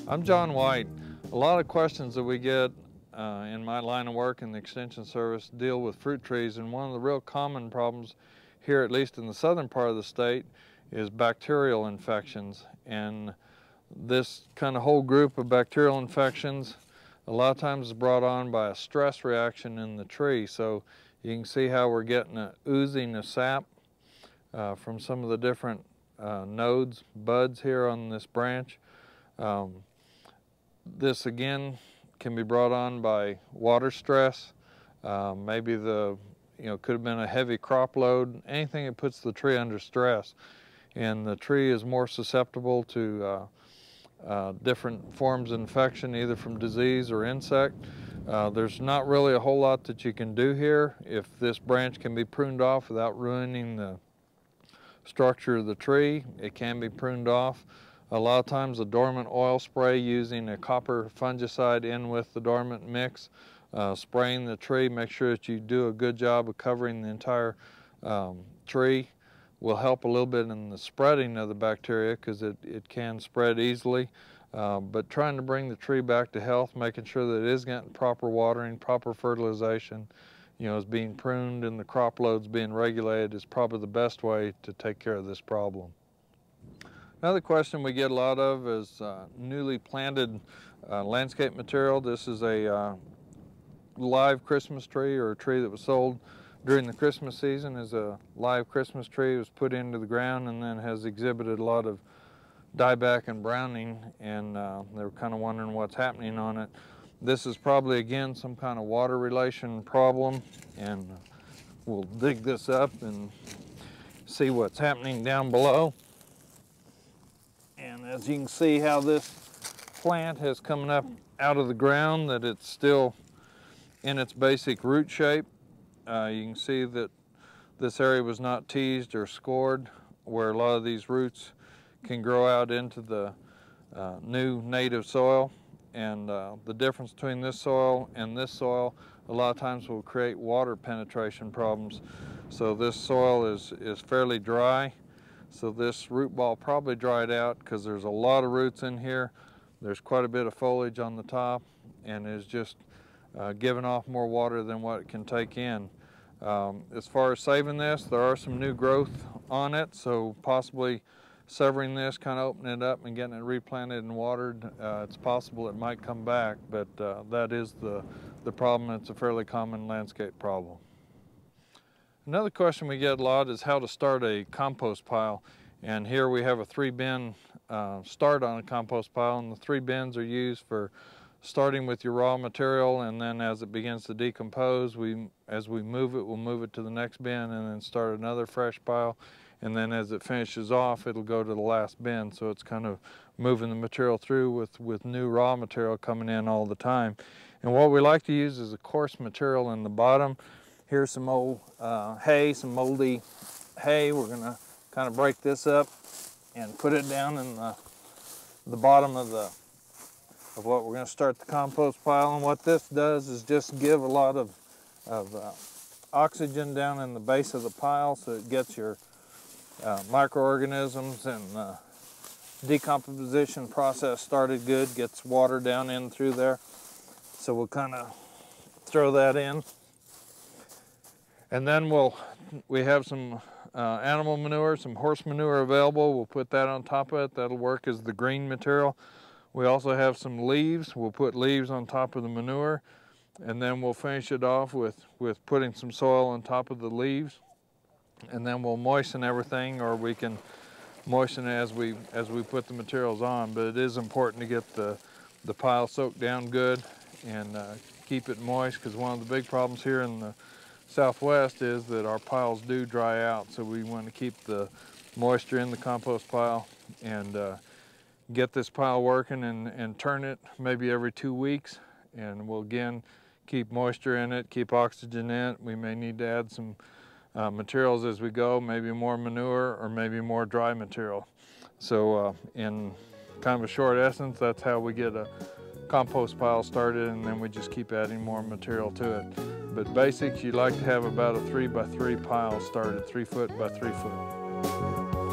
I'm John White. A lot of questions that we get in my line of work in the Extension Service deal with fruit trees, and one of the real common problems here, at least in the southern part of the state, is bacterial infections. And this kind of whole group of bacterial infections a lot of times is brought on by a stress reaction in the tree. So you can see how we're getting an oozing of sap from some of the different nodes, buds here on this branch. This again can be brought on by water stress. Maybe could have been a heavy crop load, anything that puts the tree under stress. And the tree is more susceptible to different forms of infection, either from disease or insect. There's not really a whole lot that you can do here. If this branch can be pruned off without ruining the structure of the tree, it can be pruned off. A lot of times a dormant oil spray using a copper fungicide in with the dormant mix, spraying the tree, make sure that you do a good job of covering the entire tree, will help a little bit in the spreading of the bacteria because it can spread easily. But trying to bring the tree back to health, making sure that it is getting proper watering, proper fertilization, is being pruned and the crop loads being regulated is probably the best way to take care of this problem. Another question we get a lot of is newly planted landscape material. This is a live Christmas tree, or a tree that was sold during the Christmas season as a live Christmas tree. It was put into the ground and then has exhibited a lot of dieback and browning, and they were kind of wondering what's happening on it. This is probably, again, some kind of water relation problem, and we'll dig this up and see what's happening down below. And as you can see how this plant has coming up out of the ground, that it's still in its basic root shape. You can see that this area was not teased or scored, where a lot of these roots can grow out into the new native soil. And the difference between this soil and this soil a lot of times will create water penetration problems. So this soil is fairly dry. So this root ball probably dried out because there's a lot of roots in here. There's quite a bit of foliage on the top, and is just giving off more water than what it can take in. As far as saving this, there are some new growth on it, so possibly severing this, kind of opening it up and getting it replanted and watered, it's possible it might come back, but that is the problem. It's a fairly common landscape problem. Another question we get a lot is how to start a compost pile. And here we have a 3-bin start on a compost pile, and the 3 bins are used for starting with your raw material, and then as it begins to decompose, as we move it, we'll move it to the next bin and then start another fresh pile. And then as it finishes off, it'll go to the last bin. So it's kind of moving the material through with new raw material coming in all the time. And what we like to use is a coarse material in the bottom. Here's some old hay, some moldy hay. We're gonna kind of break this up and put it down in the bottom of what we're gonna start the compost pile. And what this does is just give a lot of oxygen down in the base of the pile, so it gets your microorganisms and decomposition process started good, gets water down in through there. So we'll kind of throw that in. And then we have some animal manure, some horse manure available. We'll put that on top of it. That'll work as the green material. We also have some leaves. We'll put leaves on top of the manure, and then we'll finish it off with putting some soil on top of the leaves. And then we'll moisten everything, or we can moisten it as we put the materials on. But it is important to get the pile soaked down good and keep it moist, because one of the big problems here in the Southwest is that our piles do dry out. So we want to keep the moisture in the compost pile and get this pile working and turn it maybe every 2 weeks. And we'll again keep moisture in it, keep oxygen in it. We may need to add some materials as we go, maybe more manure or maybe more dry material. So in kind of a short essence, that's how we get a compost pile started, and then we just keep adding more material to it. But basics, you'd like to have about a 3 by 3 pile started, 3 foot by 3 foot.